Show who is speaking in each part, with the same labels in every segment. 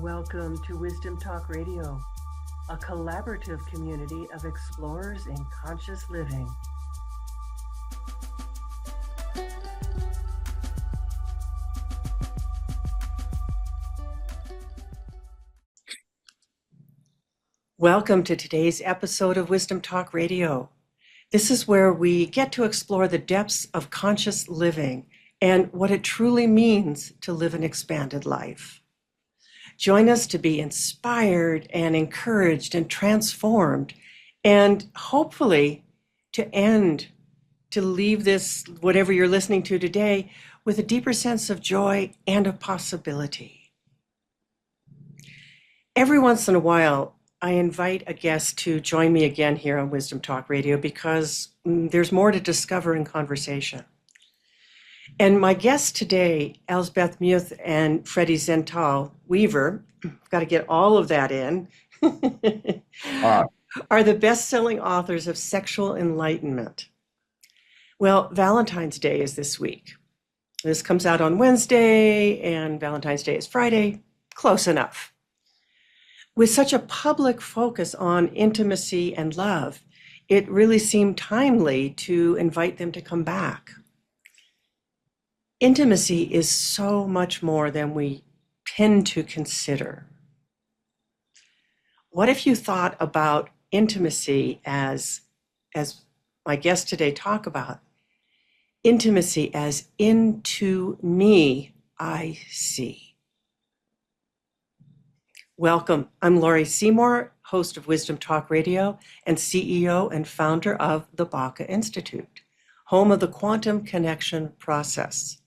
Speaker 1: Welcome to Wisdom Talk Radio, a collaborative community of explorers in conscious living. Welcome to today's episode of Wisdom Talk Radio. This is where we get to explore the depths of conscious living and what it truly means to live an expanded life. Join us to be inspired and encouraged and transformed, and hopefully to leave this, whatever you're listening to today, with a deeper sense of joy and of possibility. Every once in a while, I invite a guest to join me again here on Wisdom Talk Radio because there's more to discover in conversation. And my guests today, Elsbeth Meuth and Freddy Zental Weaver, got to get all of that in, are the best-selling authors of Sexual Enlightenment. Well, Valentine's Day is this week. This comes out on Wednesday, and Valentine's Day is Friday. Close enough. With such a public focus on intimacy and love, it really seemed timely to invite them to come back. Intimacy is so much more than we tend to consider. What if you thought about intimacy as my guests today talk about, intimacy as into me I see? Welcome. I'm Laurie Seymour, host of Wisdom Talk Radio and CEO and founder of the Baca Institute, home of the Quantum Connection Process.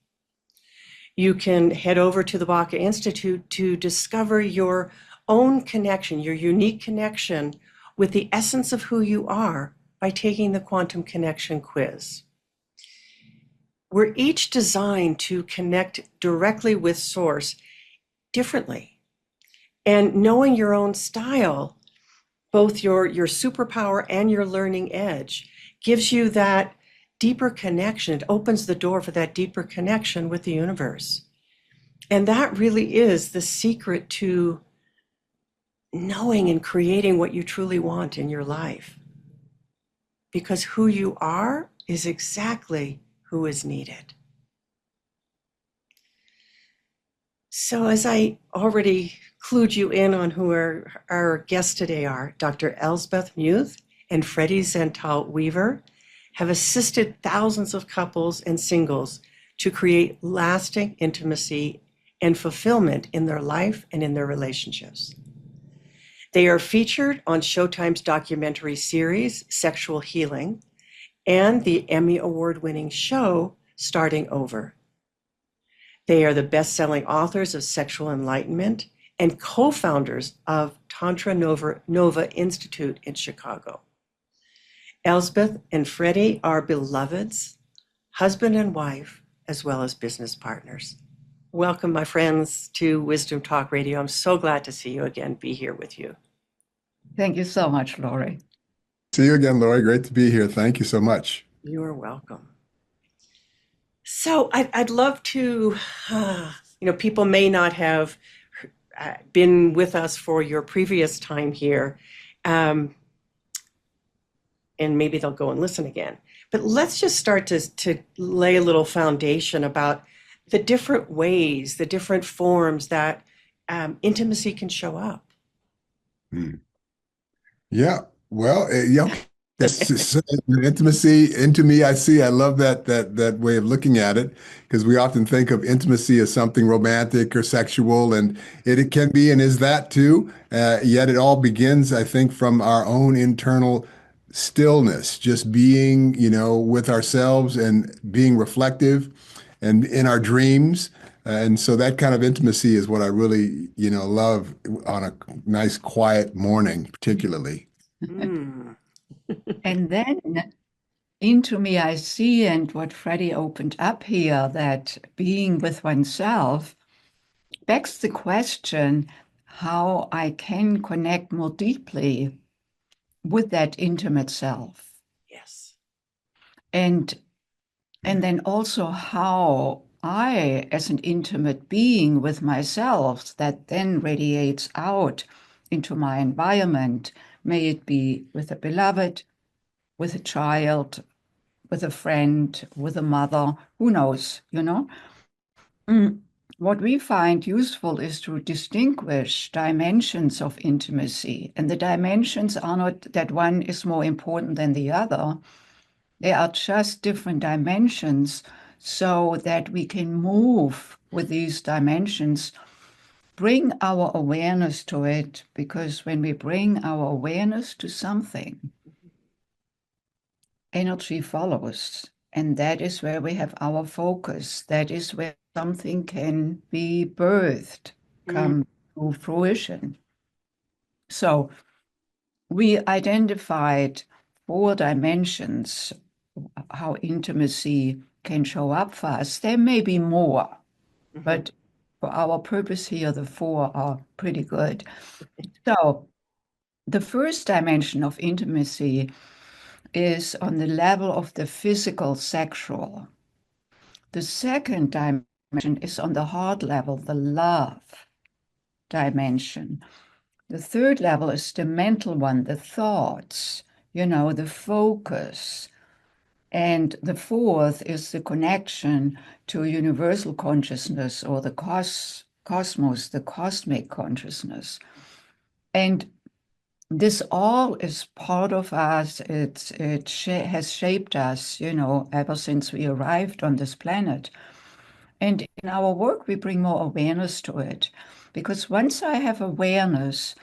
Speaker 1: You can head over to the Baca Institute to discover your own connection, your unique connection with the essence of who you are by taking the Quantum Connection quiz. We're each designed to connect directly with Source differently. And knowing your own style, both your superpower and your learning edge, gives you that deeper connection. It opens the door for that deeper connection with the universe. And that really is the secret to knowing and creating what you truly want in your life. Because who you are is exactly who is needed. So as I already clued you in on who our guests today are, Dr. Elsbeth Meuth and Freddy Zental Weaver have assisted thousands of couples and singles to create lasting intimacy and fulfillment in their life and in their relationships. They are featured on Showtime's documentary series, Sexual Healing, and the Emmy Award-winning show, Starting Over. They are the best-selling authors of Sexual Enlightenment and co-founders of TantraNova Institute in Chicago. Elsbeth and Freddy are beloveds, husband and wife, as well as business partners. Welcome, my friends, to Wisdom Talk Radio. I'm so glad to see you again, be here with you.
Speaker 2: Thank you so much, Laurie.
Speaker 3: See you again, Laurie. Great to be here. Thank you so much.
Speaker 1: You are welcome. So I'd love to, people may not have been with us for your previous time here, and maybe they'll go and listen again. But let's just start to lay a little foundation about the different ways, the different forms that intimacy can show up.
Speaker 3: Yeah, well, that's intimacy, into me, I see. I love that way of looking at it, because we often think of intimacy as something romantic or sexual, and it can be and is that too. Yet it all begins, I think, from our own internal stillness, just being, with ourselves and being reflective and in our dreams. And so that kind of intimacy is what I really, love on a nice, quiet morning, particularly.
Speaker 2: And then into me I see, and what Freddy opened up here, that being with oneself begs the question how I can connect more deeply with that intimate self.
Speaker 1: Yes.
Speaker 2: And then also how I, as an intimate being with myself, that then radiates out into my environment, may it be with a beloved, with a child, with a friend, with a mother, who knows, you know? What we find useful is to distinguish dimensions of intimacy. And the dimensions are not that one is more important than the other. They are just different dimensions so that we can move with these dimensions, bring our awareness to it, because when we bring our awareness to something, energy follows. And that is where we have our focus. That is where something can be birthed, come to fruition. So we identified 4 dimensions, how intimacy can show up for us. There may be more, but for our purpose here, the 4 are pretty good. So the first dimension of intimacy is on the level of the physical sexual. The second dimension is on the heart level, the love dimension. The third level is the mental one, the thoughts, the focus. And the fourth is the connection to universal consciousness or the cosmos, the cosmic consciousness. And this all is part of us. It has shaped us, ever since we arrived on this planet. And in our work, we bring more awareness to it. Because once I have awareness,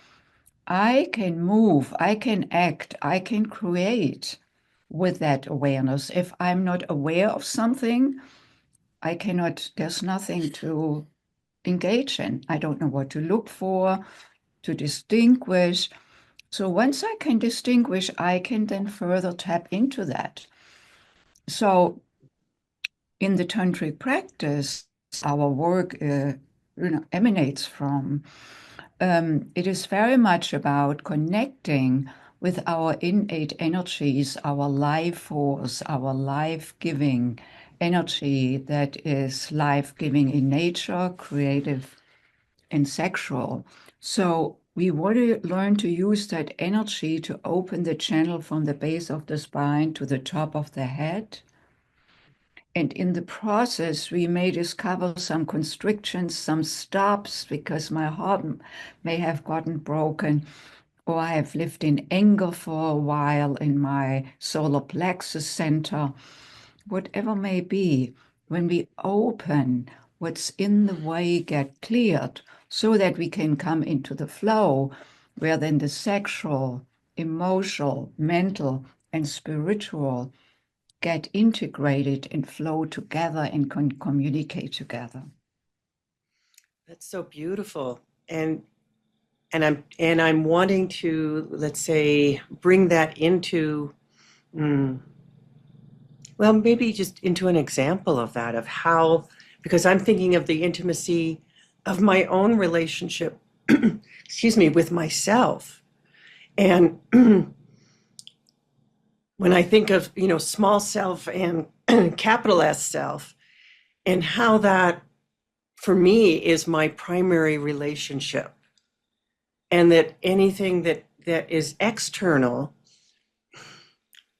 Speaker 2: I can move, I can act, I can create with that awareness. If I'm not aware of something, there's nothing to engage in. I don't know what to look for, to distinguish. So once I can distinguish, I can then further tap into that. So in the tantric practice, our work emanates from. It is very much about connecting with our innate energies, our life force, our life-giving energy that is life-giving in nature, creative, and sexual. So we want to learn to use that energy to open the channel from the base of the spine to the top of the head. And in the process, we may discover some constrictions, some stops, because my heart may have gotten broken, or I have lived in anger for a while in my solar plexus center. Whatever may be, when we open, what's in the way get cleared so that we can come into the flow, where then the sexual, emotional, mental, and spiritual get integrated and flow together and can communicate together.
Speaker 1: That's so beautiful. And I'm wanting to, let's say, bring that into, well, maybe just into an example of that, of how, because I'm thinking of the intimacy of my own relationship, excuse me, with myself. And when I think of, small self and capital S self, and how that, for me, is my primary relationship. And that anything that is external,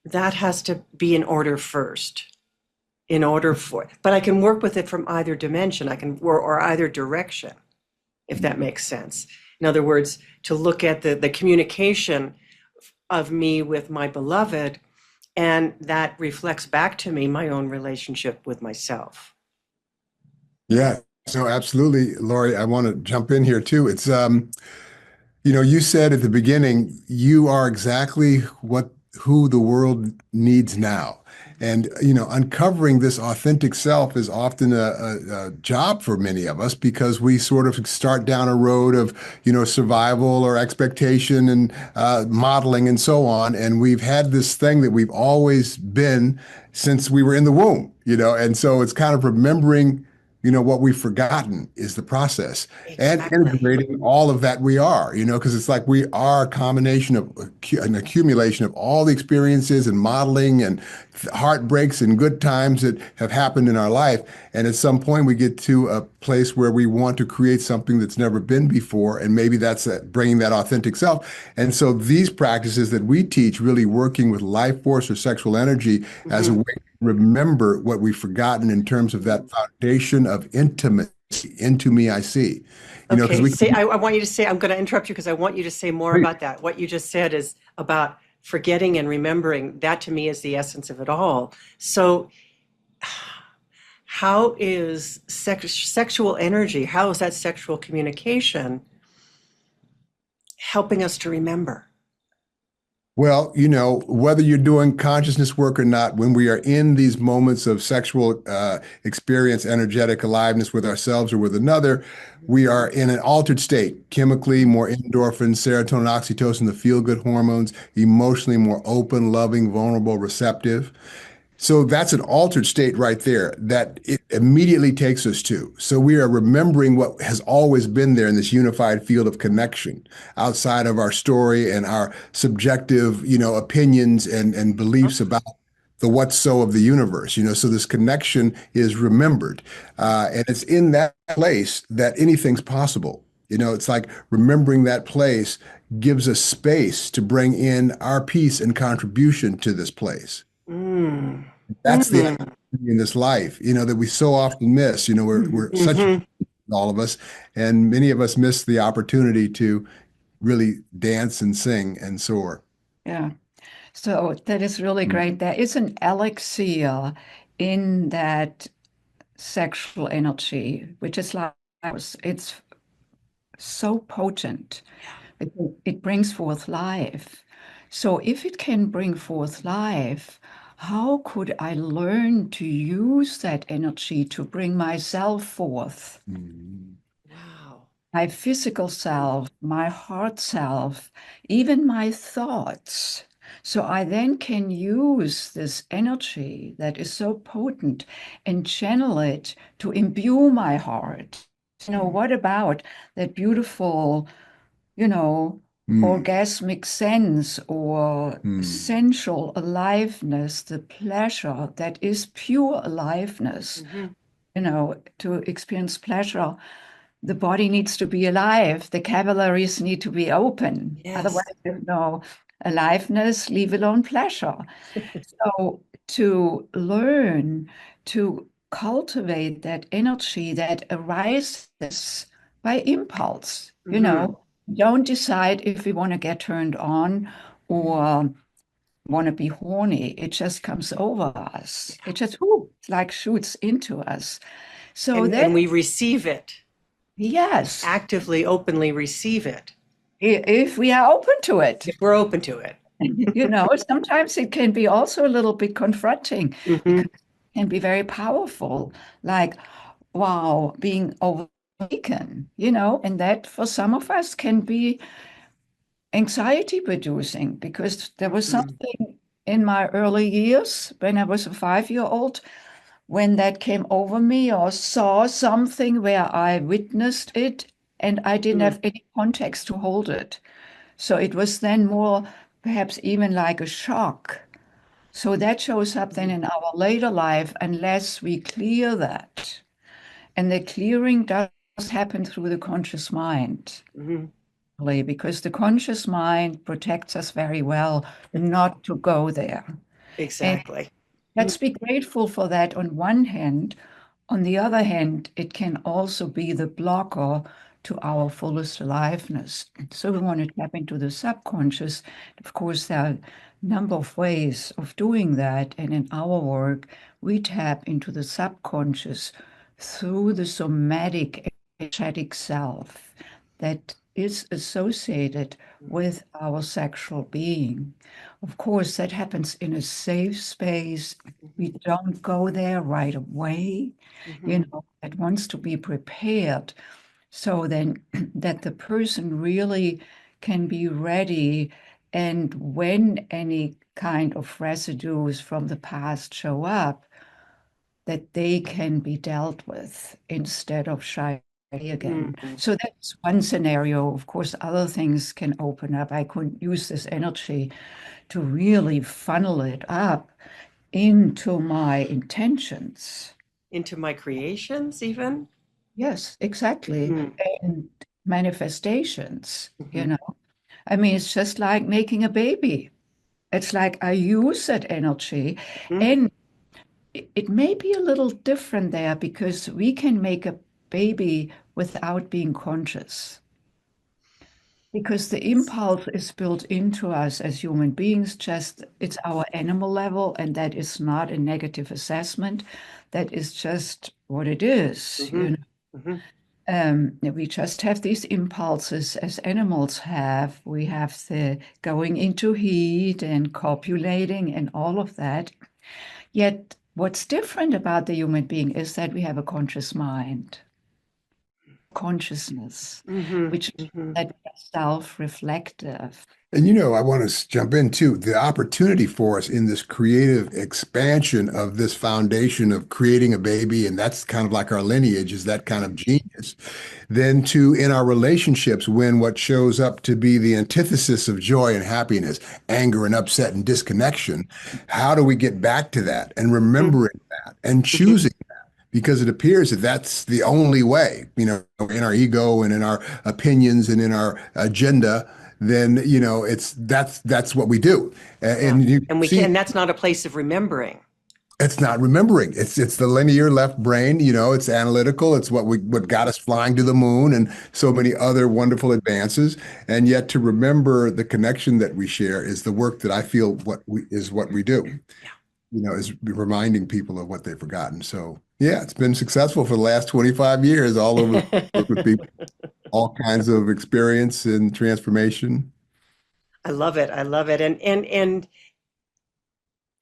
Speaker 1: that has to be in order first, but I can work with it from either dimension, or either direction, if that makes sense. In other words, to look at the communication of me with my beloved, and that reflects back to me my own relationship with myself.
Speaker 3: Yeah, so absolutely, Laurie, I want to jump in here too. It's, you said at the beginning, you are exactly who the world needs now. And, uncovering this authentic self is often a job for many of us, because we sort of start down a road of, survival or expectation and modeling and so on. And we've had this thing that we've always been since we were in the womb, and so it's kind of remembering what we've forgotten is the process and
Speaker 1: Exactly.
Speaker 3: integrating all of that we are, because it's like we are a combination of an accumulation of all the experiences and modeling and heartbreaks and good times that have happened in our life. And at some point we get to a place where we want to create something that's never been before. And maybe that's bringing that authentic self. And so these practices that we teach, really working with life force or sexual energy as a way remember what we've forgotten in terms of that foundation of intimacy. Into me, I see. Because
Speaker 1: Okay,
Speaker 3: we
Speaker 1: say,
Speaker 3: can
Speaker 1: I want you to say, I'm going to interrupt you because I want you to say more
Speaker 3: be
Speaker 1: about that. What you just said is about forgetting and remembering. That to me is the essence of it all. So, how is sexual energy, how is that sexual communication helping us to remember?
Speaker 3: well, whether you're doing consciousness work or not, when we are in these moments of sexual experience, energetic aliveness with ourselves or with another, we are in an altered state, chemically more endorphins, serotonin, oxytocin, the feel-good hormones, emotionally more open, loving, vulnerable, receptive. So that's an altered state right there that it immediately takes us to. So we are remembering what has always been there in this unified field of connection outside of our story and our subjective, opinions and beliefs about the what's so of the universe, so this connection is remembered. And it's in that place that anything's possible. It's like remembering that place gives us space to bring in our piece and contribution to this place.
Speaker 1: Mm.
Speaker 3: That's the
Speaker 1: Mm.
Speaker 3: activity in this life, that we so often miss. We're such
Speaker 1: Mhm.
Speaker 3: all of us, and many of us miss the opportunity to really dance and sing and soar.
Speaker 2: Yeah. So that is really great. There is an elixir in that sexual energy, which is like it's so potent. It brings forth life. So if it can bring forth life, how could I learn to use that energy to bring myself forth?
Speaker 3: Mhm.
Speaker 1: Wow.
Speaker 2: My physical self, my heart self, even my thoughts. So I then can use this energy that is so potent and channel it to imbue my heart. What about that beautiful, you know,
Speaker 3: Mm,
Speaker 2: orgasmic sense or
Speaker 3: mm,
Speaker 2: sensual aliveness, the pleasure that is pure aliveness?
Speaker 1: Mhm.
Speaker 2: To experience pleasure, the body needs to be alive, the capillaries need to be open.
Speaker 1: Yes.
Speaker 2: Otherwise, there's no aliveness, leave alone pleasure. So, to learn to cultivate that energy that arises by impulse,
Speaker 1: Mhm.
Speaker 2: don't decide if we want to get turned on or want to be horny. It just comes over us. It just like shoots into us. So
Speaker 1: And
Speaker 2: that,
Speaker 1: we receive it,
Speaker 2: yes,
Speaker 1: actively, openly receive it,
Speaker 2: if we are open to it.
Speaker 1: if we're open to it.
Speaker 2: Sometimes it can be also a little bit confronting because
Speaker 1: Mhm.
Speaker 2: it can be very powerful, like, wow, being overtaken, and that for some of us can be anxiety producing because there was
Speaker 1: Mhm.
Speaker 2: something in my early years when I was a 5-year-old when that came over me or saw something where I witnessed it and I didn't
Speaker 1: Mhm.
Speaker 2: have any context to hold it. So it was then more perhaps even like a shock. So that shows up then
Speaker 1: Mhm.
Speaker 2: in our later life unless we clear that. And the clearing does happen through the conscious mind,
Speaker 1: Mhm.
Speaker 2: really, because the conscious mind protects us very well not to go there. And
Speaker 1: Exactly.
Speaker 2: let's be grateful for that on one hand. On the other hand, it can also be the blocker to our fullest aliveness. So we want to tap into the subconscious. Of course, there are a number of ways of doing that. And in our work, we tap into the subconscious through the somatic energetic self that is associated with our sexual being. Of course, that happens in a safe space. We
Speaker 1: Mhm.
Speaker 2: don't go there right away,
Speaker 1: Mhm.
Speaker 2: that wants to be prepared so then that the person really can be ready. And when any kind of residues from the past show up, that they can be dealt with instead of shy again. So that's one scenario. Of course, other things can open up. I could use this energy to really funnel it up into my intentions.
Speaker 1: Into my creations, even?
Speaker 2: Yes, exactly. And manifestations,
Speaker 1: Mhm.
Speaker 2: I mean, it's just like making a baby. It's like I use that energy, and it may be a little different there because we can make a baby without being conscious. Because the impulse is built into us as human beings, just it's our animal level, and that is not a negative assessment. That is just what it is, we just have these impulses as animals have. We have the going into heat and copulating and all of that. Yet what's different about the human being is that we have a conscious mind, consciousness, which that self-reflective.
Speaker 3: And I want to jump in too. The opportunity for us in this creative expansion of this foundation of creating a baby, and that's kind of like our lineage, is that kind of genius. Then to in our relationships, when what shows up to be the antithesis of joy and happiness, anger and upset and disconnection, how do we get back to that and remembering that and choosing that? Because it appears that that's the only way, in our ego and in our opinions and in our agenda, then that's what we do. And you
Speaker 1: And we
Speaker 3: see,
Speaker 1: can, that's not a place of remembering.
Speaker 3: it's not remembering. It's the linear left brain. It's analytical. It's what got us flying to the moon and so many other wonderful advances. And yet, to remember the connection that we share is the work that I feel what we do. Is reminding people of what they've forgotten. So yeah, it's been successful for the last 25 years, all over with people, all kinds of experience and transformation.
Speaker 1: I love it. I love it. And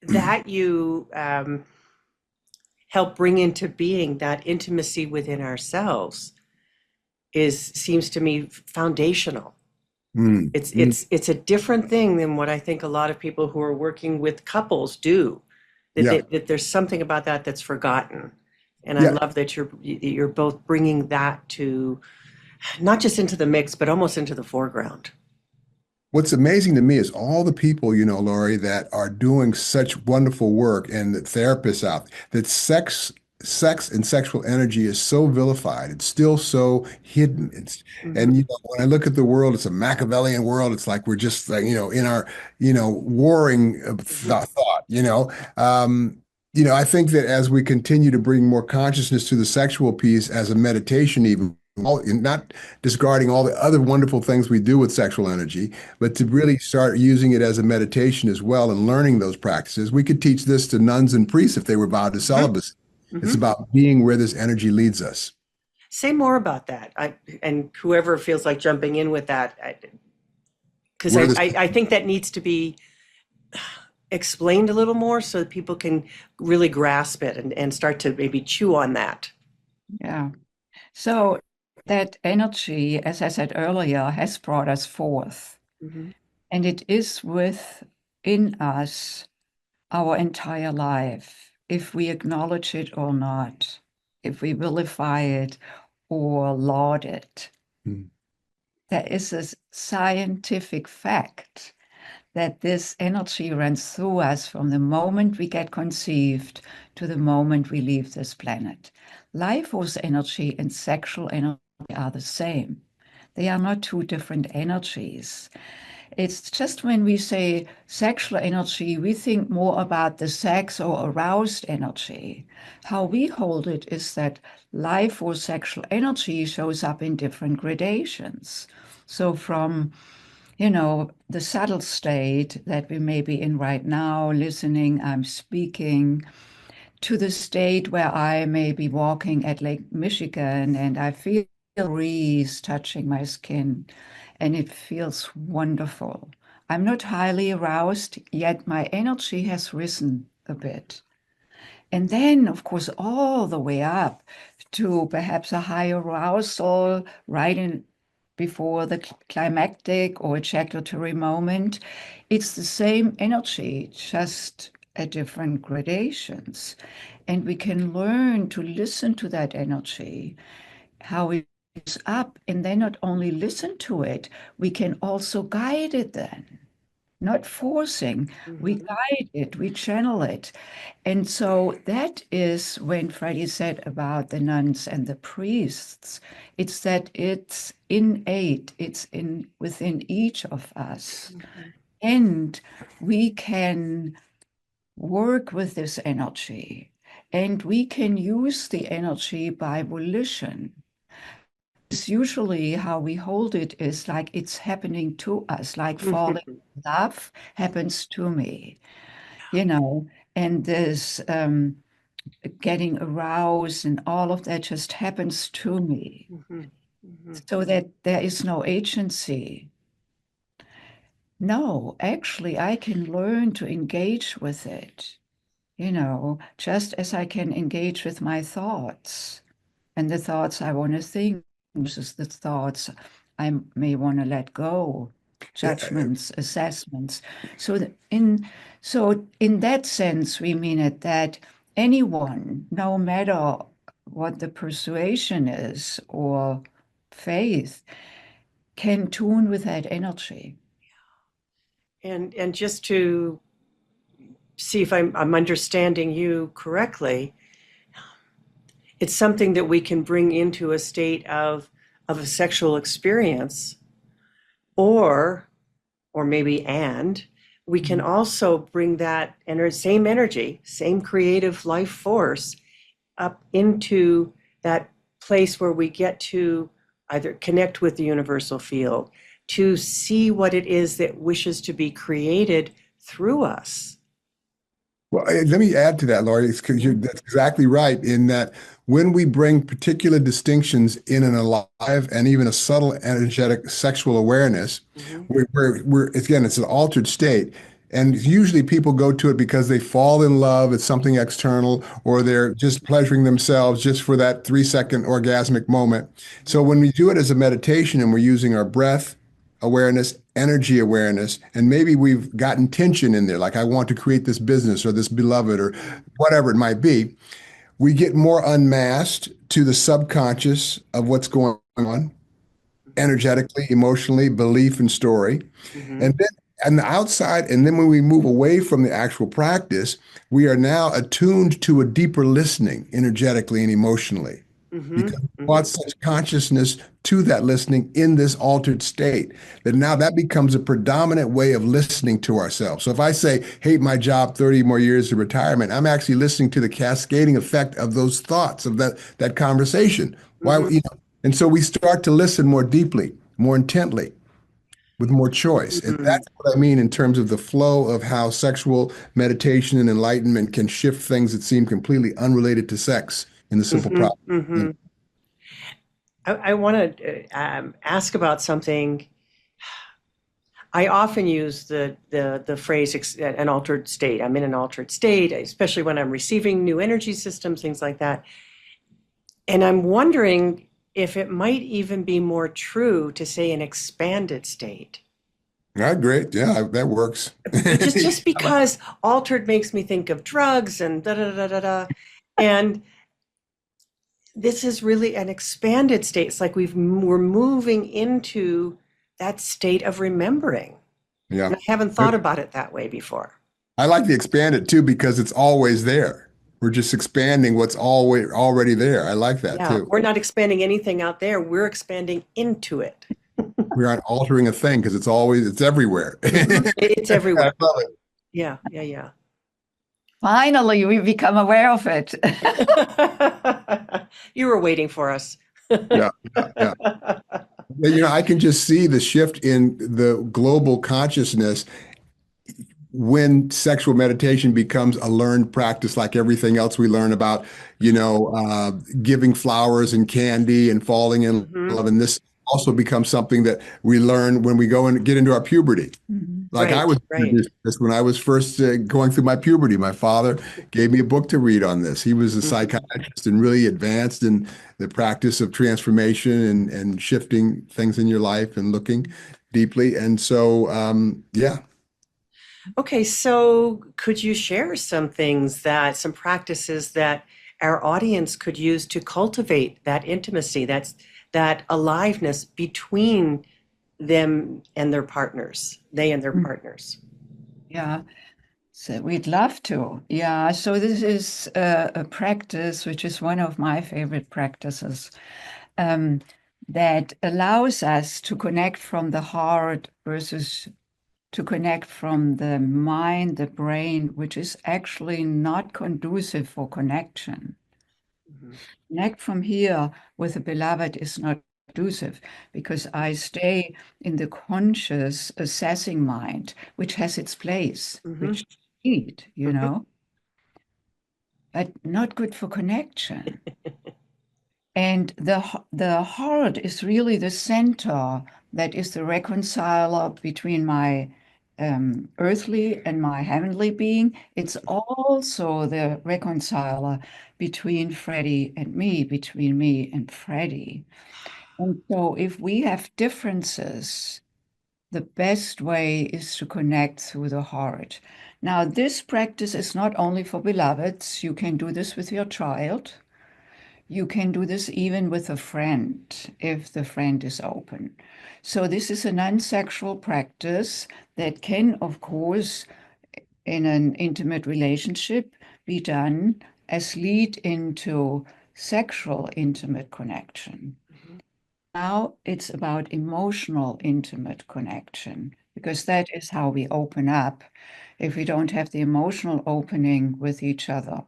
Speaker 1: that you help bring into being that intimacy within ourselves seems to me foundational. It's a different thing than what I think a lot of people who are working with couples do. That there's something about that that's forgotten. And I love that you're both bringing that to not just into the mix, but almost into the foreground.
Speaker 3: What's amazing to me is all the people, Laurie, that are doing such wonderful work, and the therapists out that sex and sexual energy is so vilified. It's still so hidden. And when I look at the world, it's a Machiavellian world. It's like we're just like, in our, warring thought. I think that as we continue to bring more consciousness to the sexual piece as a meditation, even not discarding all the other wonderful things we do with sexual energy, but to really start using it as a meditation as well and learning those practices. We could teach this to nuns and priests if they were vowed to celibacy. It's about being where this energy leads us.
Speaker 1: Say more about that. And whoever feels like jumping in with that, because I think that needs to be explained a little more so that people can really grasp it and start to maybe chew on that.
Speaker 2: Yeah. So that energy, as I said earlier, has brought us forth. And it is within us our entire life, if we acknowledge it or not, if we vilify it or laud it. There is a scientific fact that this energy runs through us from the moment we get conceived to the moment we leave this planet. Life force energy and sexual energy are the same. They are not two different energies. It's just when we say sexual energy, we think more about the sex or aroused energy. How we hold it is that life or sexual energy shows up in different gradations. So from, the subtle state that we may be in right now, listening, I'm speaking, to the state where I may be walking at Lake Michigan and I feel a breeze touching my skin and it feels wonderful. I'm not highly aroused, yet my energy has risen a bit. And then, of course, all the way up to perhaps a high arousal right in before the climactic or ejaculatory moment. It's the same energy, just at different gradations. And we can learn to listen to that energy, how it is up, and then not only listen to it, we can also guide it then. Not forcing, we guide it, we channel it. And so that is when Freddy said about the nuns and the priests, it's that it's innate, it's within each of us. And we can work with this energy, and we can use the energy by volition. It's usually how we hold it is like it's happening to us, like falling in love happens to me, and this getting aroused and all of that just happens to me. So that there is no agency. No, actually, I can learn to engage with it, just as I can engage with my thoughts and the thoughts I want to think versus the thoughts I may want to let go, judgments, assessments. So in that sense, we mean it that anyone, no matter what the persuasion is or faith, can tune with that energy.
Speaker 1: And just to see if I'm understanding you correctly, it's something that we can bring into a state of a sexual experience, or maybe we can also bring that same energy, same creative life force up into that place where we get to either connect with the universal field, to see what it is that wishes to be created through us.
Speaker 3: Well, let me add to that, Laurie, because that's exactly right, in that when we bring particular distinctions in an alive and even a subtle energetic sexual awareness, we're again, it's an altered state. And usually people go to it because they fall in love, it's something external, or they're just pleasuring themselves just for that 3-second orgasmic moment. So when we do it as a meditation and we're using our breath awareness, energy awareness, and maybe we've gotten tension in there, like I want to create this business or this beloved or whatever it might be, we get more unmasked to the subconscious of what's going on energetically, emotionally, belief and story. And then on the outside, and then when we move away from the actual practice, we are now attuned to a deeper listening energetically and emotionally. Because we brought such consciousness to that listening in this altered state, that now that becomes a predominant way of listening to ourselves. So if I say, hate my job, 30 more years of retirement, I'm actually listening to the cascading effect of those thoughts, of that conversation. Why, and so we start to listen more deeply, more intently, with more choice. And that's what I mean in terms of the flow of how sexual meditation and enlightenment can shift things that seem completely unrelated to sex in the simple problem.
Speaker 1: I want to ask about something. I often use the phrase an altered state. I'm in an altered state, especially when I'm receiving new energy systems, things like that. And I'm wondering if it might even be more true to say an expanded state.
Speaker 3: Great. Yeah, that works.
Speaker 1: just because altered makes me think of drugs and da-da-da-da-da. And this is really an expanded state. It's like we're moving into that state of remembering.
Speaker 3: Yeah.
Speaker 1: And I haven't thought about it that way before.
Speaker 3: I like the expanded too, because it's always there. We're just expanding what's already there. I like that too.
Speaker 1: We're not expanding anything out there. We're expanding into it.
Speaker 3: We aren't altering a thing because it's everywhere.
Speaker 1: It's everywhere.
Speaker 3: I love it.
Speaker 1: Yeah.
Speaker 2: Finally, we become aware of it.
Speaker 1: You were waiting for us.
Speaker 3: Yeah. I can just see the shift in the global consciousness when sexual meditation becomes a learned practice, like everything else we learn about, giving flowers and candy and falling in love. And this also becomes something that we learn when we go and get into our puberty. Like I was introduced to this when I was first going through my puberty. My father gave me a book to read on this. He was a psychiatrist and really advanced in the practice of transformation and shifting things in your life and looking deeply. And so,
Speaker 1: Okay, so could you share some things some practices that our audience could use to cultivate that intimacy, that aliveness between them and their partners, they and their
Speaker 2: Mm.
Speaker 1: partners?
Speaker 2: Yeah, so we'd love to. Yeah, so this is a practice which is one of my favorite practices, um, that allows us to connect from the heart versus to connect from the mind, the brain, which is actually not conducive for connection.
Speaker 1: Mhm.
Speaker 2: Connect from here with a beloved is not conducive because I stay in the conscious assessing mind, which has its place,
Speaker 1: Mhm.
Speaker 2: which need,
Speaker 1: Mhm.
Speaker 2: but not good for connection. And the heart is really the center that is the reconciler between my earthly and my heavenly being. It's also the reconciler between Freddy and me, between me and Freddy. And so if we have differences, the best way is to connect through the heart. Now, this practice is not only for beloveds. You can do this with your child. You can do this even with a friend if the friend is open. So this is a non-sexual practice that can, of course, in an intimate relationship, be done as lead into sexual intimate connection.
Speaker 1: Mhm.
Speaker 2: Now it's about emotional intimate connection because that is how we open up. If we don't have the emotional opening with each other,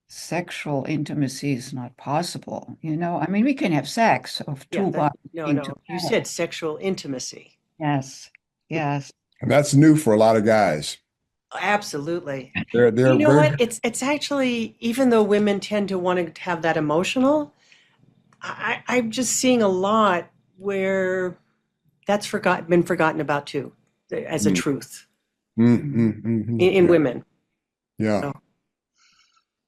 Speaker 2: sexual intimacy is not possible. I mean, we can have sex of
Speaker 1: Yeah,
Speaker 2: two bodies
Speaker 1: no,
Speaker 2: being
Speaker 1: no. You said
Speaker 2: together.
Speaker 1: sexual intimacy.
Speaker 2: Yes, yes.
Speaker 3: And that's new for a lot of guys.
Speaker 1: Absolutely.
Speaker 3: They're
Speaker 1: You know
Speaker 3: very
Speaker 1: what? It's actually, even though women tend to want to have that emotional, I'm just seeing a lot where that's been forgotten about too, as a
Speaker 3: mm,
Speaker 1: truth in
Speaker 3: yeah,
Speaker 1: women.
Speaker 3: yeah.
Speaker 1: So,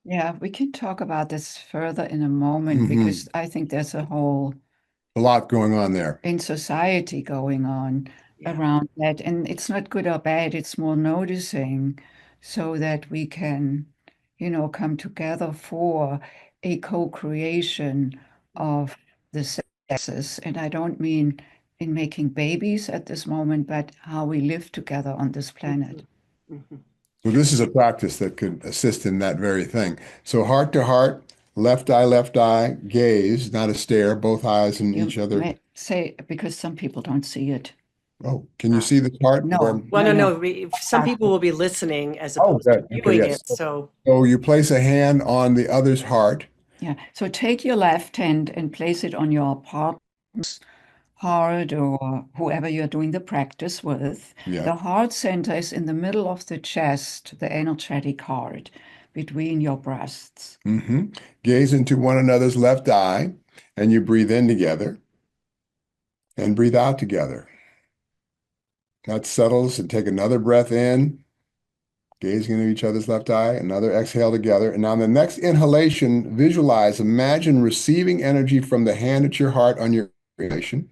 Speaker 2: Yeah, we can talk about this further in a moment
Speaker 3: Hmm.
Speaker 2: because I think there's a whole
Speaker 3: A lot going on there.
Speaker 2: in society going on
Speaker 1: yeah.
Speaker 2: around that. And it's not good or bad, it's more noticing so that we can, come together for a co-creation of the sexes. And I don't mean in making babies at this moment, but how we live together on this planet.
Speaker 1: Mhm. Mhm.
Speaker 3: Well, this is a practice that could assist in that very thing. So heart to heart, left eye, gaze, not a stare, both eyes in
Speaker 2: You
Speaker 3: each other.
Speaker 2: may say, because some people don't see it.
Speaker 3: Oh, can you see the heart? Or
Speaker 2: No,
Speaker 1: Well,
Speaker 2: no,
Speaker 1: no,
Speaker 2: no.
Speaker 1: no. Some people will be listening as
Speaker 3: oh,
Speaker 1: opposed to
Speaker 3: good. Okay,
Speaker 1: viewing
Speaker 3: yes.
Speaker 1: it. So,
Speaker 3: So you place a hand on the other's heart.
Speaker 2: Yeah. So take your left hand and place it on your partner's heart or whoever you're doing the practice with.
Speaker 3: Yeah.
Speaker 2: The heart center is in the middle of the chest, the energetic heart, between your breasts.
Speaker 3: Hmm. Gaze into one another's left eye, and you breathe in together and breathe out together. That settles, and take another breath in, gazing into each other's left eye, another exhale together. And on the next inhalation, visualize, imagine receiving energy from the hand at your heart on your inhalation.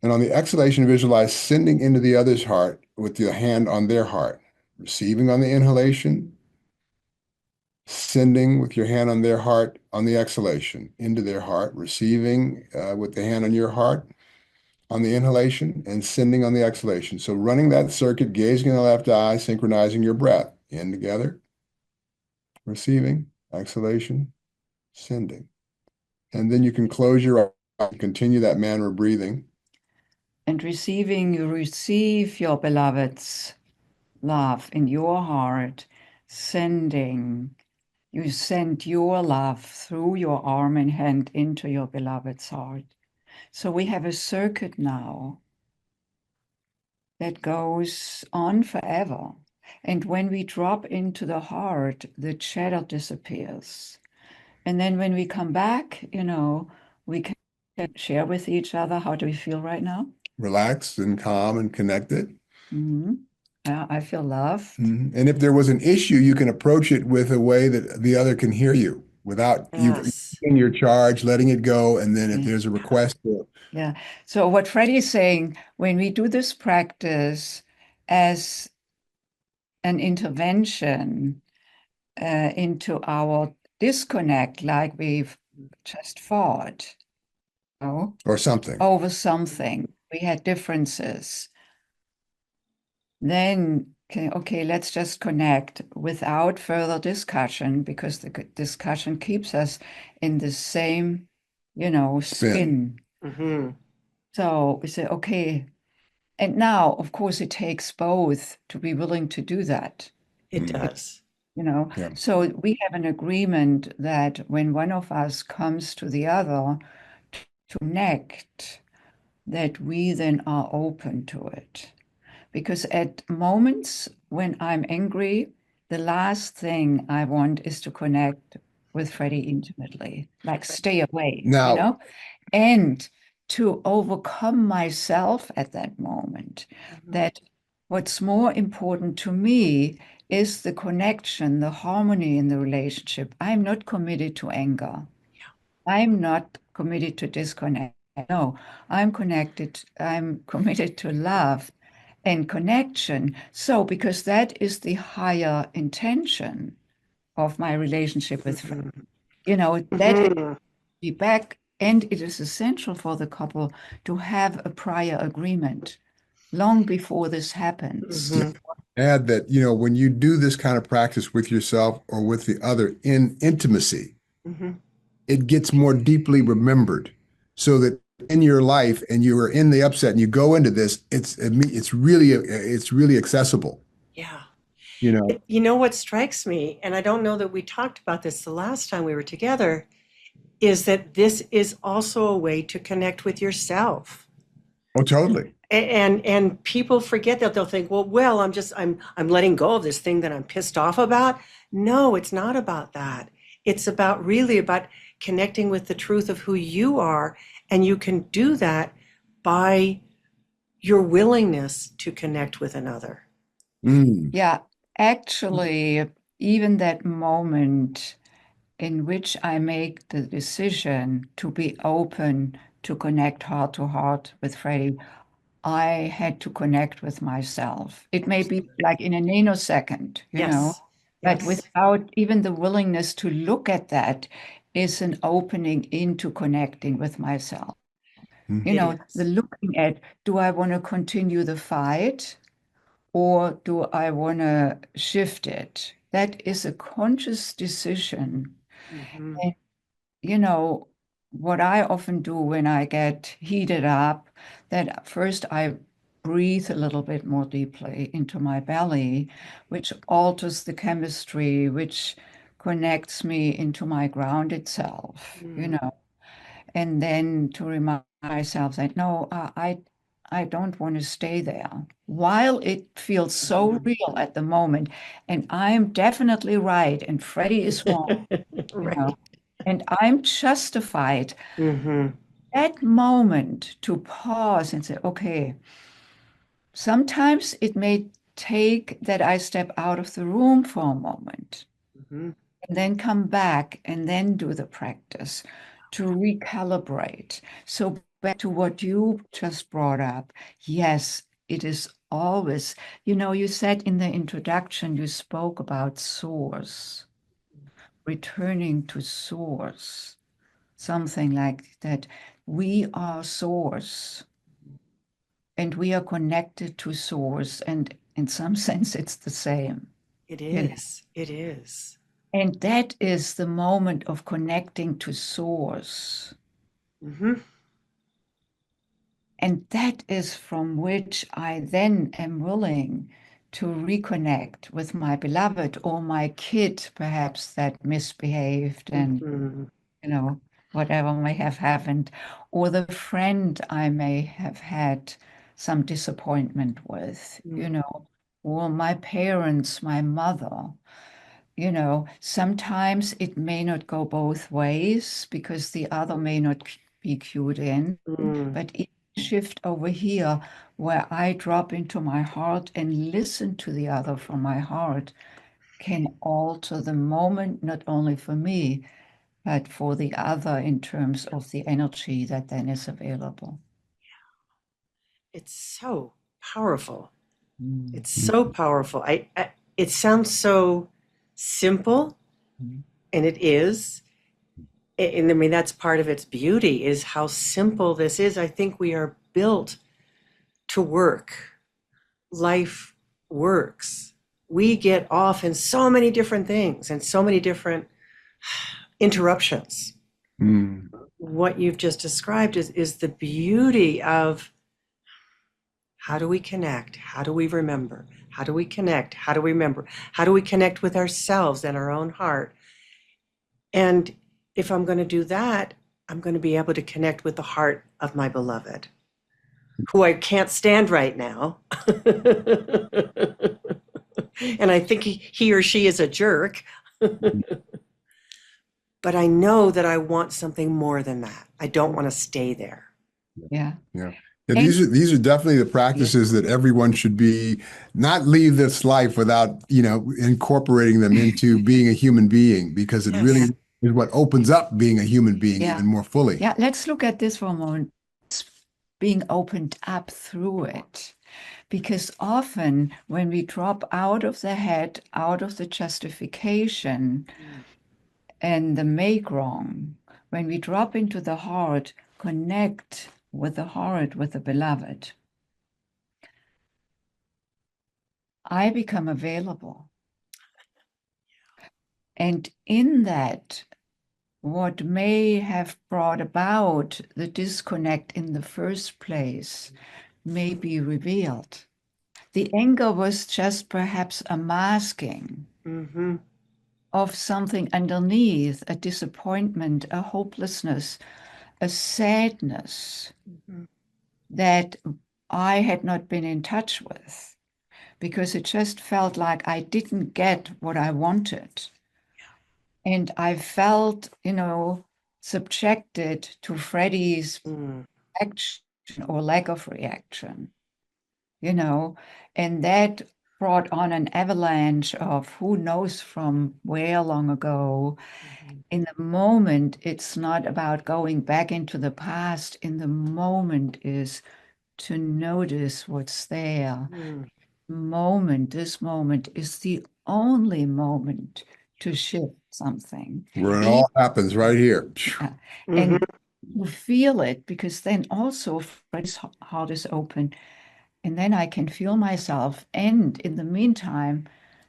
Speaker 3: And on the exhalation, visualize sending into the other's heart with your hand on their heart. Receiving on the inhalation, sending with your hand on their heart on the exhalation into their heart, receiving with the hand on your heart on the inhalation, and sending on the exhalation. So running that circuit, gazing in the left eye, synchronizing your breath. In together, receiving, exhalation, sending. And then you can close your eyes and continue that manner of breathing.
Speaker 2: And receiving, you receive your beloved's love in your heart. Sending, you send your love through your arm and hand into your beloved's heart. So we have a circuit now that goes on forever. And when we drop into the heart, the chatter disappears. And then when we come back, we can share with each other, how do we feel right now?
Speaker 3: Relaxed and calm and connected.
Speaker 2: Mm-hmm. I feel loved.
Speaker 3: And if there was an issue, you can approach it with a way that the other can hear you without you
Speaker 1: yes.
Speaker 3: in your charge, letting it go. And then if
Speaker 2: Yeah.
Speaker 3: there's a request,
Speaker 2: Yeah. So what Freddy is saying, when we do this practice, as an intervention into our disconnect, like we've just fought, you know,
Speaker 3: Or something.
Speaker 2: over something. We had differences. Then, okay, let's just connect without further discussion, because the discussion keeps us in the same, skin.
Speaker 1: Mm-hmm.
Speaker 2: So we say, okay. And now, of course, it takes both to be willing to do that.
Speaker 1: It does.
Speaker 3: Yeah.
Speaker 2: So we have an agreement that when one of us comes to the other to connect, that we then are open to it. Because at moments when I'm angry, the last thing I want is to connect with Freddy intimately, like stay away,
Speaker 3: Now,
Speaker 2: and to overcome myself at that moment. That what's more important to me is the connection, the harmony in the relationship. I'm not committed to anger. I'm not committed to disconnect. No, I'm committed to love and connection. So, because that is the higher intention of my relationship with Fred, that is be back, and it is essential for the couple to have a prior agreement long before this happens.
Speaker 3: add that, when you do this kind of practice with yourself or with the other in intimacy, it gets more deeply remembered, so that in your life and you are in the upset and you go into this, it's really accessible.
Speaker 1: Yeah.
Speaker 3: You know,
Speaker 1: You know what strikes me, and I don't know that we talked about this the last time we were together, is that this is also a way to connect with yourself.
Speaker 3: oh, totally.
Speaker 1: And people forget that. They'll think, well, I'm letting go of this thing that I'm pissed off about. No, it's not about that. It's really about connecting with the truth of who you are, and you can do that by your willingness to connect with another.
Speaker 2: Yeah, actually, even that moment in which I make the decision to be open to connect heart to heart with Freddy, I had to connect with myself. It may be like in a nanosecond,
Speaker 1: Yes.
Speaker 2: but
Speaker 1: Yes.
Speaker 2: without even the willingness to look at that is an opening into connecting with myself.
Speaker 1: It is.
Speaker 2: The looking at, do I want to continue the fight or do I want to shift it? That is a conscious decision. And, what I often do when I get heated up, that first I breathe a little bit more deeply into my belly, which alters the chemistry, which connects me into my grounded self, and then to remind myself that no, I don't want to stay there. While it feels so real at the moment, and I'm definitely right, and Freddy is wrong,
Speaker 1: Right.
Speaker 2: and I'm justified.
Speaker 1: Mm-hmm.
Speaker 2: That moment to pause and say, okay, sometimes it may take that I step out of the room for a moment and then come back and then do the practice to recalibrate. So back to what you just brought up, yes, it is always, you said in the introduction, you spoke about source, returning to source, something like that. We are source and we are connected to source. And in some sense, it's the same.
Speaker 1: It is. It is.
Speaker 2: And that is the moment of connecting to source. And that is from which I then am willing to reconnect with my beloved or my kid, perhaps that misbehaved and, whatever may have happened, or the friend I may have had some disappointment with, or my parents, my mother. Sometimes it may not go both ways because the other may not be cued in, but if I shift over here where I drop into my heart and listen to the other from my heart can alter the moment, not only for me, but for the other in terms of the energy that then is available.
Speaker 1: It's so powerful. It's so powerful. It sounds so simple, and it is. And I mean, that's part of its beauty is how simple this is. I think we are built to work. Life works. We get off in so many different things and so many different interruptions.
Speaker 3: Mm.
Speaker 1: What you've just described is the beauty of how do we connect? How do we remember? How do we connect? How do we remember? How do we connect with ourselves and our own heart? And if I'm going to do that, I'm going to be able to connect with the heart of my beloved, who I can't stand right now. And I think he or she is a jerk. But I know that I want something more than that. I don't want to stay there.
Speaker 2: Yeah.
Speaker 3: Yeah. Yeah, these are definitely the practices that everyone should be not leave this life without, incorporating them into being a human being, because it really is what opens up being a human being even more fully.
Speaker 2: Yeah, let's look at this for a moment. Being opened up through it. Because often when we drop out of the head, out of the justification and the make wrong, when we drop into the heart, connect with the heart, with the beloved, I become available. And in that, what may have brought about the disconnect in the first place may be revealed. The anger was just perhaps a masking of something underneath, a disappointment, a hopelessness, a sadness that I had not been in touch with, because it just felt like I didn't get what I wanted. And I felt, subjected to Freddy's action or lack of reaction, and that brought on an avalanche of who knows from where long ago. In the moment, it's not about going back into the past. In the moment is to notice what's there. This moment is the only moment to shift something.
Speaker 3: Where it all happens right here.
Speaker 2: And you feel it, because then also Fred's heart is open, and then I can feel myself. And in the meantime,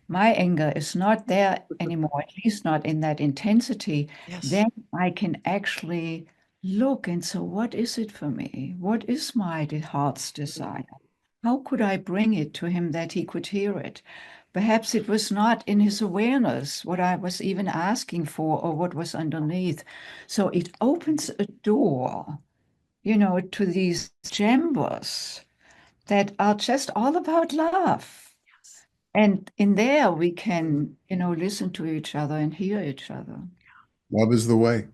Speaker 2: my anger is not there anymore, at least not in that intensity. Then I can actually look and say, what is it for me? What is my heart's desire? How could I bring it to him that he could hear it? Perhaps it was not in his awareness what I was even asking for or what was underneath. So it opens a door, to these chambers that are just all about love. And in there we can, listen to each other and hear each other.
Speaker 3: Love is the way.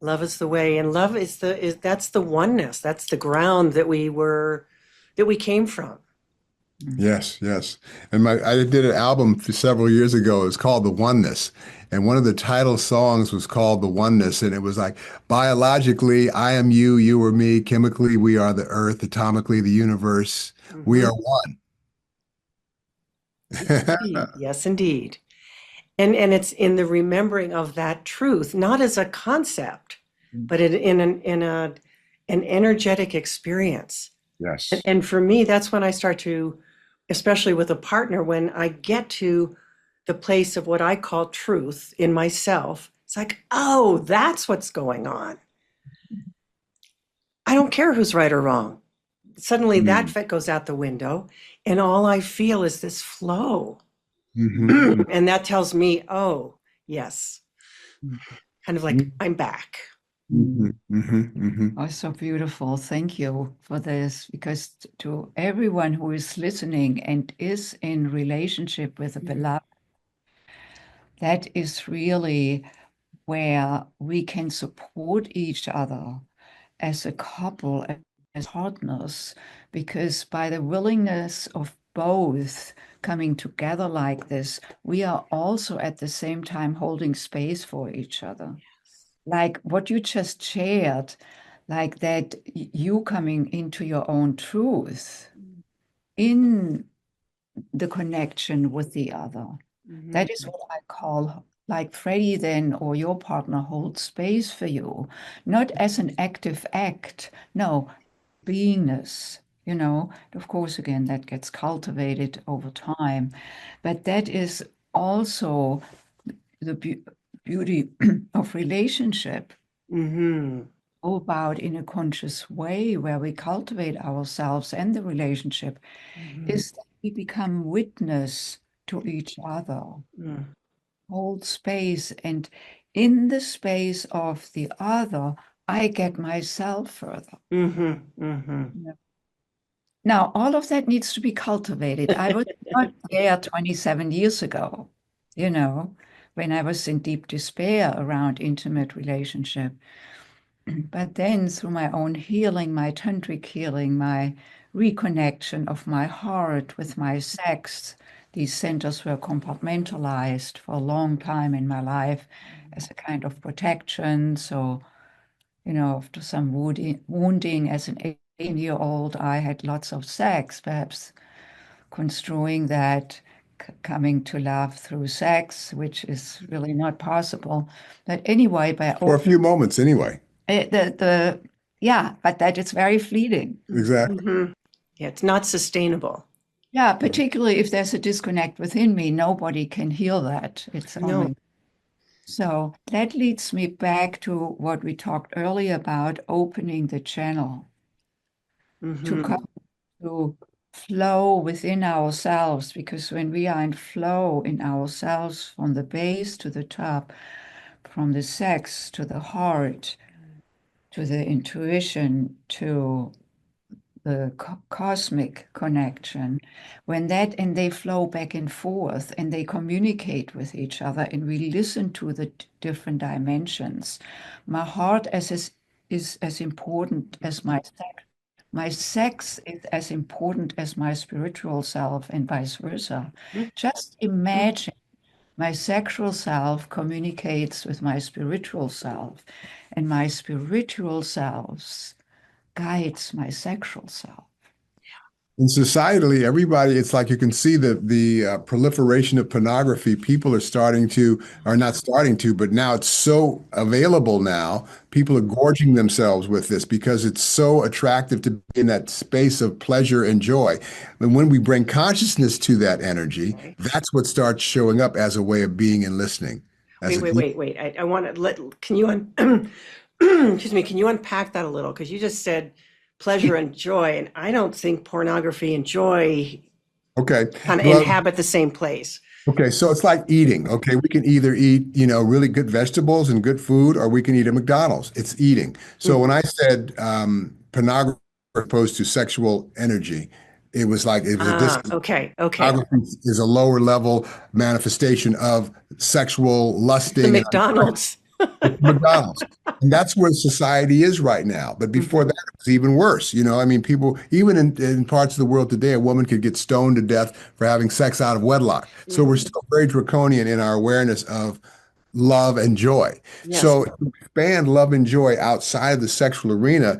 Speaker 1: Love is the way, and love is that's the oneness. That's the ground that we came from.
Speaker 3: Yes, yes. And I did an album several years ago. It was called The Oneness. And one of the title songs was called The Oneness. And it was like, biologically, I am you, you are me. Chemically, we are the earth. Atomically, the universe. We are one.
Speaker 1: Yes, indeed. And it's in the remembering of that truth, not as a concept, but in an energetic experience.
Speaker 3: Yes.
Speaker 1: And for me, that's when I start to, especially with a partner, when I get to the place of what I call truth in myself, it's like, oh, that's what's going on. I don't care who's right or wrong. Suddenly that goes out the window, and all I feel is this flow. And that tells me, oh, yes, kind of like I'm back.
Speaker 2: Oh, so beautiful. Thank you for this, because to everyone who is listening and is in relationship with a beloved, that is really where we can support each other as a couple, as partners, because by the willingness of both coming together like this, we are also at the same time holding space for each other. Like what you just shared, like that you coming into your own truth in the connection with the other.
Speaker 1: Mhm.
Speaker 2: That is what I call, like Freddy then, or your partner holds space for you, not as an active act, no, beingness, Of course, again, that gets cultivated over time, but that is also the beauty of relationship,
Speaker 1: Mhm.
Speaker 2: go about in a conscious way where we cultivate ourselves and the relationship,
Speaker 1: Mhm.
Speaker 2: is that we become witness to each other,
Speaker 1: Mm.
Speaker 2: hold space, and in the space of the other, I get myself further.
Speaker 1: Mhm. Mhm.
Speaker 2: Now, all of that needs to be cultivated. I was not there 27 years ago, when I was in deep despair around intimate relationship. But then through my own healing, my tantric healing, my reconnection of my heart with my sex, these centers were compartmentalized for a long time in my life as a kind of protection. So, after some wounding as an 18-year-old, I had lots of sex, perhaps construing that coming to love through sex, which is really not possible. But anyway,
Speaker 3: For a few moments, anyway.
Speaker 2: Yeah, but that is very fleeting.
Speaker 3: Exactly.
Speaker 1: Mhm. Yeah, it's not sustainable.
Speaker 2: Yeah, particularly if there's a disconnect within me, nobody can heal that. It's
Speaker 1: No.
Speaker 2: only so that leads me back to what we talked earlier about opening the channel to
Speaker 1: Mhm.
Speaker 2: come to flow within ourselves, because when we are in flow in ourselves from the base to the top, from the sex to the heart, to the intuition, to the cosmic connection, when that and they flow back and forth and they communicate with each other and we listen to the different dimensions. My heart is as important as my sex. My sex is as important as my spiritual self and vice versa.
Speaker 1: Mhm.
Speaker 2: Just imagine my sexual self communicates with my spiritual self, and my spiritual self guides my sexual self.
Speaker 3: And societally, everybody, it's like you can see the proliferation of pornography. People are not starting to, but now it's so available now. People are gorging themselves with this because it's so attractive to be in that space of pleasure and joy. And when we bring consciousness to that energy,
Speaker 1: Okay.
Speaker 3: that's what starts showing up as a way of being and listening.
Speaker 1: Wait. I want to can you excuse me, can you unpack that a little? Because you just said pleasure and joy, and I don't think pornography and joy
Speaker 3: Okay.
Speaker 1: kind of
Speaker 3: Well,
Speaker 1: inhabit the same place.
Speaker 3: okay, so it's like eating. Okay, we can either eat, really good vegetables and good food, or we can eat at McDonald's. It's eating. So when
Speaker 1: Mhm.
Speaker 3: I said pornography opposed to sexual energy, it was a
Speaker 1: Ah,
Speaker 3: distance.
Speaker 1: okay.
Speaker 3: Pornography is a lower level manifestation of sexual
Speaker 1: The
Speaker 3: lusting and
Speaker 1: McDonald's.
Speaker 3: it's McDonald's. And that's where society is right now. But before that,
Speaker 1: Mhm.
Speaker 3: it was even worse. I mean, people, even in parts of the world today, a woman could get stoned to death for having sex out of wedlock. So we're
Speaker 1: Mhm.
Speaker 3: still very draconian in our awareness of love and joy.
Speaker 1: Yes.
Speaker 3: So to expand love and joy outside of the sexual arena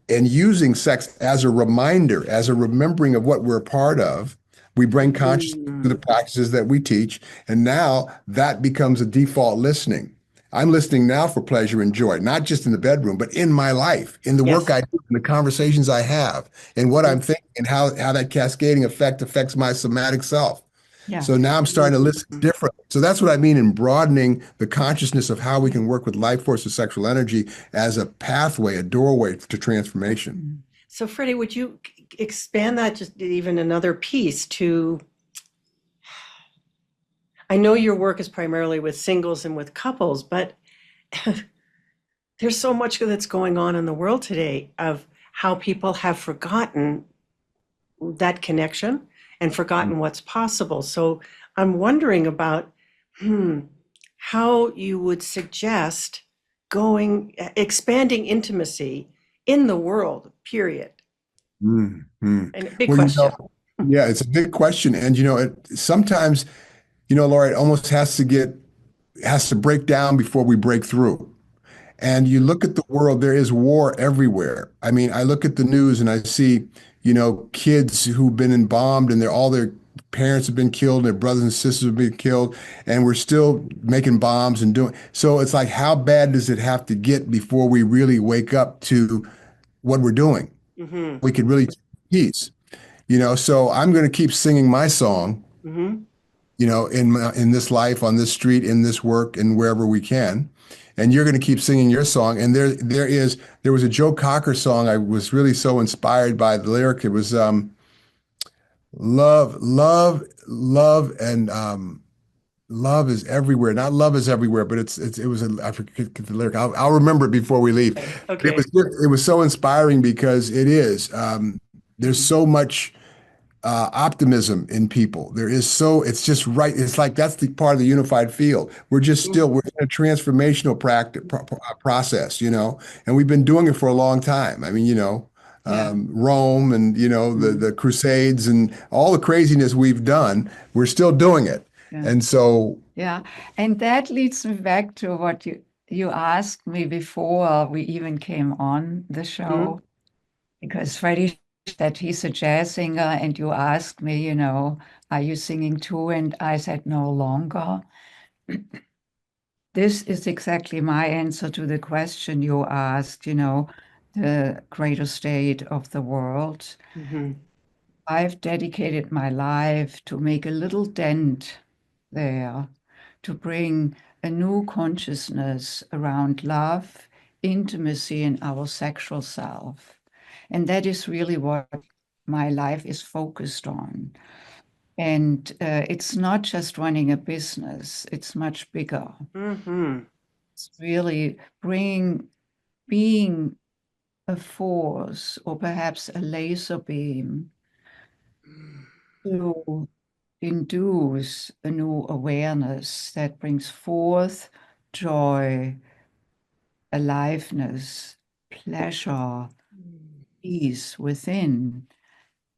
Speaker 3: and using sex as a reminder, as a remembering of what we're a part of, we bring consciousness to the
Speaker 1: Mm.
Speaker 3: practices that we teach. And now that becomes a default listening. I'm listening now for pleasure and joy, not just in the bedroom, but in my life, in the work
Speaker 1: Yes.
Speaker 3: I do, in the conversations I have, and what I'm
Speaker 1: Mhm.
Speaker 3: thinking, and how that cascading effect affects my somatic self.
Speaker 2: Yeah.
Speaker 3: So now I'm starting to listen
Speaker 1: Mhm.
Speaker 3: differently. So that's what I mean in broadening the consciousness of how we can work with life force and sexual energy as a pathway, a doorway to transformation.
Speaker 2: Mm.
Speaker 1: So, Freddie, would you expand that just even another piece to? I know your work is primarily with singles and with couples, but there's so much that's going on in the world today of how people have forgotten that connection and forgotten what's possible. So I'm wondering about how you would suggest expanding intimacy in the world, period.
Speaker 3: Mm-hmm.
Speaker 1: And big
Speaker 3: Well,
Speaker 1: question.
Speaker 3: yeah, it's a big question. And, sometimes, Laura, it almost has to break down before we break through. And you look at the world, there is war everywhere. I mean, I look at the news and I see, kids who've been bombed and all their parents have been killed, and their brothers and sisters have been killed, and we're still making bombs and doing. So it's like, how bad does it have to get before we really wake up to what we're doing?
Speaker 1: Mm-hmm.
Speaker 3: We could really peace, So I'm going to keep singing my song,
Speaker 1: Mm-hmm.
Speaker 3: in this life, on this street, in this work, and wherever we can. And you're going to keep singing your song. And there was a Joe Cocker song. I was really so inspired by the lyric. It was love, love, love, and love is everywhere. Not love is everywhere, but it was I forget the lyric. I'll remember it before we leave. But
Speaker 1: Okay.
Speaker 3: it was so inspiring because it is. There's so much optimism in people. It's just right. It's like that's the part of the unified field. We're in a transformational process, and we've been doing it for a long time. I mean,
Speaker 2: Yeah.
Speaker 3: Rome and, the Crusades and all the craziness we've done, we're still doing it.
Speaker 2: Yeah.
Speaker 3: And so,
Speaker 2: Yeah. And that leads me back to what you asked me before we even came on the show, because Freddie said he's a jazz singer, and you asked me, are you singing too? And I said, no longer. This is exactly my answer to the question you asked, the greater state of the world.
Speaker 1: Mm-hmm.
Speaker 2: I've dedicated my life to make a little dent there, to bring a new consciousness around love, intimacy, and our sexual self. And that is really what my life is focused on. And it's not just running a business, it's much bigger.
Speaker 1: Mm-hmm.
Speaker 2: It's really being a force, or perhaps a laser beam, to induce a new awareness that brings forth joy, aliveness, pleasure, peace within,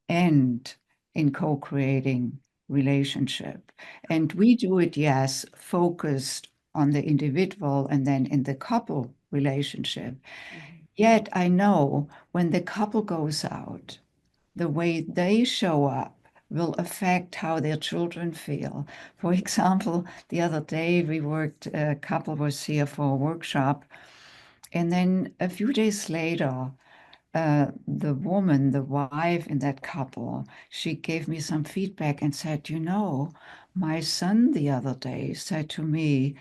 Speaker 2: and in co-creating relationship. And we do it, yes, focused on the individual and then in the couple relationship. Yet I know when the couple goes out, the way they show up will affect how their children feel. For example, the other day a couple was here for a workshop, and then a few days later, the woman, the wife in that couple, she gave me some feedback and said, my son the other day said to me,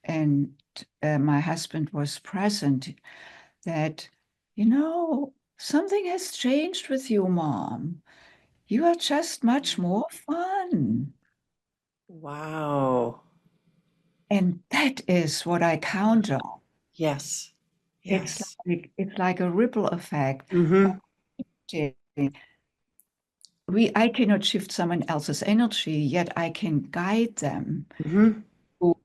Speaker 2: and my husband was present, that, something has changed with you, Mom. You are just much more fun.
Speaker 1: Wow.
Speaker 2: And that is what I count on.
Speaker 1: Yes.
Speaker 2: It's
Speaker 1: Yes.
Speaker 2: like a ripple effect.
Speaker 1: Mm-hmm.
Speaker 2: I cannot shift someone else's energy, yet I can guide them
Speaker 1: Mm-hmm.
Speaker 2: to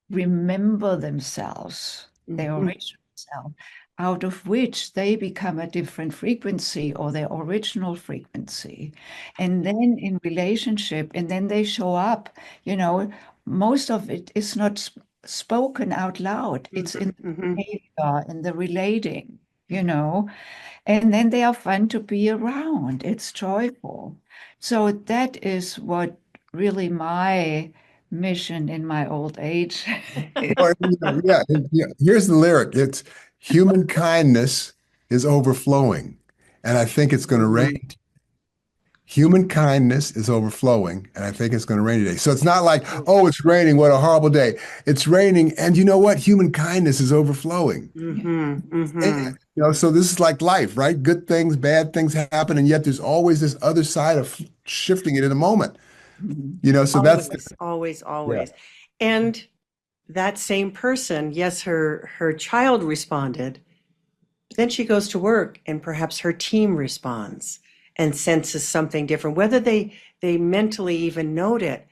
Speaker 2: remember themselves, their
Speaker 1: Mm-hmm.
Speaker 2: original self, out of which they become a different frequency or their original frequency. And then in relationship, and then they show up, most of it is not spoken out loud. It's in the
Speaker 1: Mm-hmm.
Speaker 2: behavior, in the relating, and then they are fun to be around. It's joyful. So that is what really my mission in my old age.
Speaker 3: or, here's the lyric. It's human kindness is overflowing, and I think it's going to rain.
Speaker 1: Mm-hmm.
Speaker 3: Human kindness is overflowing, and I think it's going to rain today. So it's not like, oh, it's raining. What a horrible day. It's raining, and you know what? Human kindness is overflowing.
Speaker 1: Mm-hmm. Mm-hmm.
Speaker 3: And, so this is like life, right? Good things, bad things happen, and yet there's always this other side of shifting it in a moment. So that's
Speaker 1: Always, always,
Speaker 3: yeah.
Speaker 1: always. And that same person, yes, her child responded, but then she goes to work and perhaps her team responds and senses something different, whether they mentally even note it,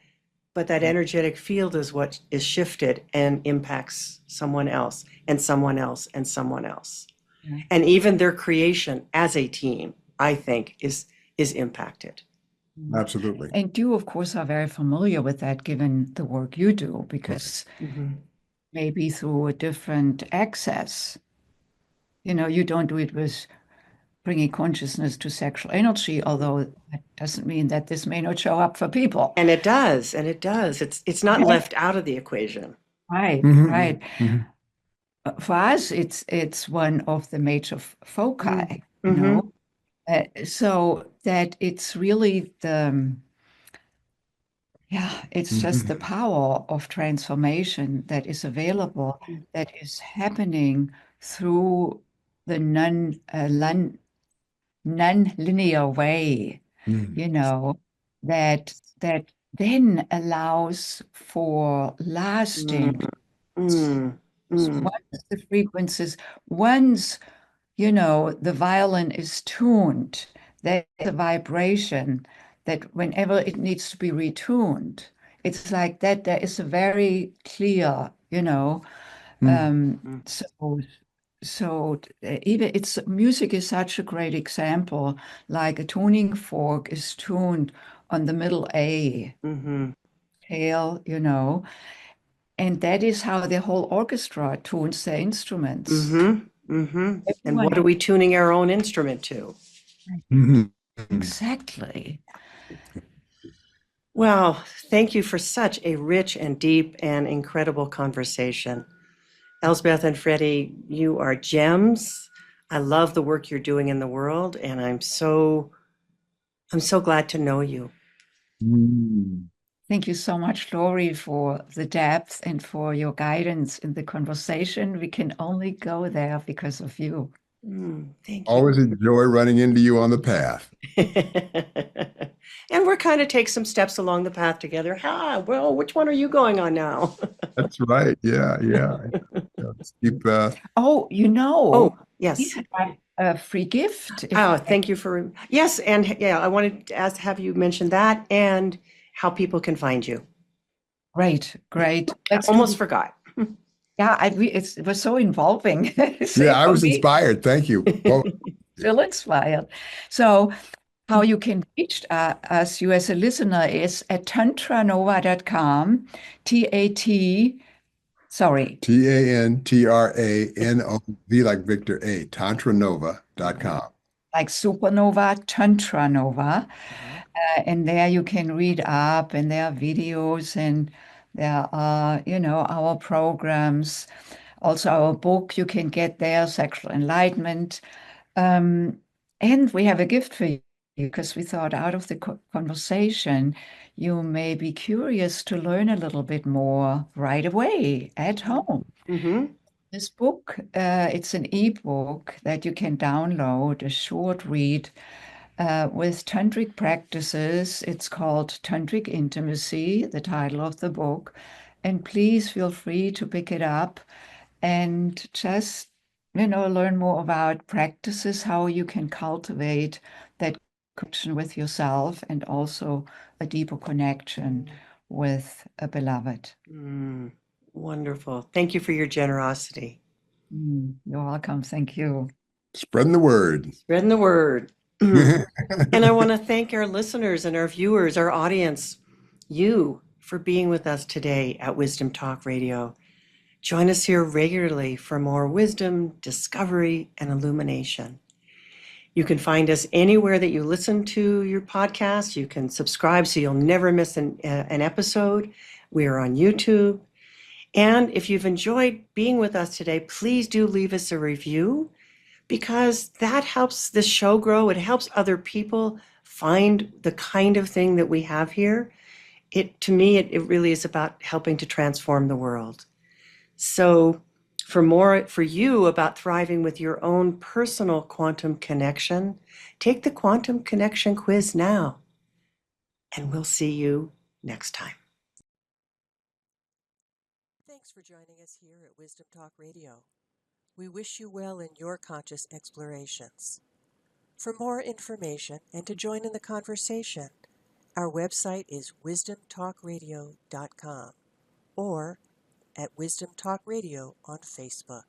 Speaker 1: but that energetic field is what is shifted and impacts someone else and someone else and someone else.
Speaker 2: Yeah.
Speaker 1: And even their creation as a team, I think, is impacted.
Speaker 3: Absolutely.
Speaker 2: And you, of course, are very familiar with that given the work you do, because maybe through a different access, you don't do it with bringing consciousness to sexual energy, although that doesn't mean that this may not show up for people.
Speaker 1: And it does, and it does. It's not left out of the equation.
Speaker 2: Right,
Speaker 3: Mhm,
Speaker 2: right.
Speaker 3: mhm,
Speaker 2: For us, it's one of the major foci, you
Speaker 1: Mm-hmm.
Speaker 2: know, so that it's really it's just the
Speaker 3: mhm,
Speaker 2: power of transformation that is available, that is happening through the non-linear way,
Speaker 3: mhm,
Speaker 2: you know, that then allows for lasting.
Speaker 1: Mm, mm,
Speaker 2: Once the frequencies, once the violin is tuned, there's a vibration that whenever it needs to be retuned, it's like that. There is a very clear,
Speaker 3: mhm,
Speaker 2: so even it's music is such a great example. Like a tuning fork is tuned on the middle A
Speaker 1: mm-hmm.
Speaker 2: scale, and that is how the whole orchestra tunes their instruments.
Speaker 1: Mm-hmm. Mm-hmm. And
Speaker 2: Everyone
Speaker 1: what are we tuning our own instrument to?
Speaker 3: mhm, mhm.
Speaker 2: exactly.
Speaker 1: Well, thank you for such a rich and deep and incredible conversation. Elsbeth and Freddy, you are gems. I love the work you're doing in the world, and I'm so glad to know you.
Speaker 3: Mm.
Speaker 2: Thank you so much, Laurie, for the depth and for your guidance in the conversation. We can only go there because of you.
Speaker 1: Thank you.
Speaker 3: Always enjoy running into you on the path.
Speaker 1: And we're kind of take some steps along the path together. Well, which one are you going on now?
Speaker 3: That's right. Yeah, yeah. Let's keep
Speaker 2: Oh,
Speaker 1: Oh,
Speaker 2: we
Speaker 1: yes.
Speaker 2: have a free gift.
Speaker 1: Oh, thank you for, yes. And yeah, I wanted to have you mention that and how people can find you.
Speaker 2: Great.
Speaker 1: I
Speaker 2: Let's do
Speaker 1: almost
Speaker 2: this.
Speaker 1: forgot.
Speaker 2: Yeah, it was so involving.
Speaker 3: yeah,
Speaker 2: Same
Speaker 3: I
Speaker 2: for
Speaker 3: was
Speaker 2: me,
Speaker 3: inspired. Thank you. Well,
Speaker 2: still inspired. So how you can reach us, you as a listener, is at tantranova.com, sorry,
Speaker 3: TantraNov like Victor A, TantraNova.com.
Speaker 2: like supernova, TantraNova. And there you can read up, and there are videos, and there are, our programs. Also, our book you can get there, Sexual Enlightenment. And we have a gift for you because we thought out of the conversation, you may be curious to learn a little bit more right away at home.
Speaker 1: Mm-hmm.
Speaker 2: This book, it's an ebook that you can download, a short read with tantric practices. It's called Tantric Intimacy, the title of the book. And please feel free to pick it up and just, learn more about practices, how you can cultivate that connection with yourself and also a deeper connection with a beloved.
Speaker 1: Wonderful. Thank you for your generosity.
Speaker 2: You're welcome. Thank you.
Speaker 3: Spreading the word.
Speaker 1: Spreading the word. And I want to thank our listeners and our viewers, our audience, you for being with us today at Wisdom Talk Radio. Join us here regularly for more wisdom, discovery, and illumination. You can find us anywhere that you listen to your podcast. You can subscribe so you'll never miss an episode. We are on YouTube. And if you've enjoyed being with us today, please do leave us a review because that helps this show grow. It helps other people find the kind of thing that we have here. To me, it really is about helping to transform the world. So for more for you about thriving with your own personal quantum connection, take the quantum connection quiz now. And we'll see you next time. Thanks for joining us here at Wisdom Talk Radio. We wish you well in your conscious explorations. For more information and to join in the conversation, our website is wisdomtalkradio.com or at Wisdom Talk Radio on Facebook.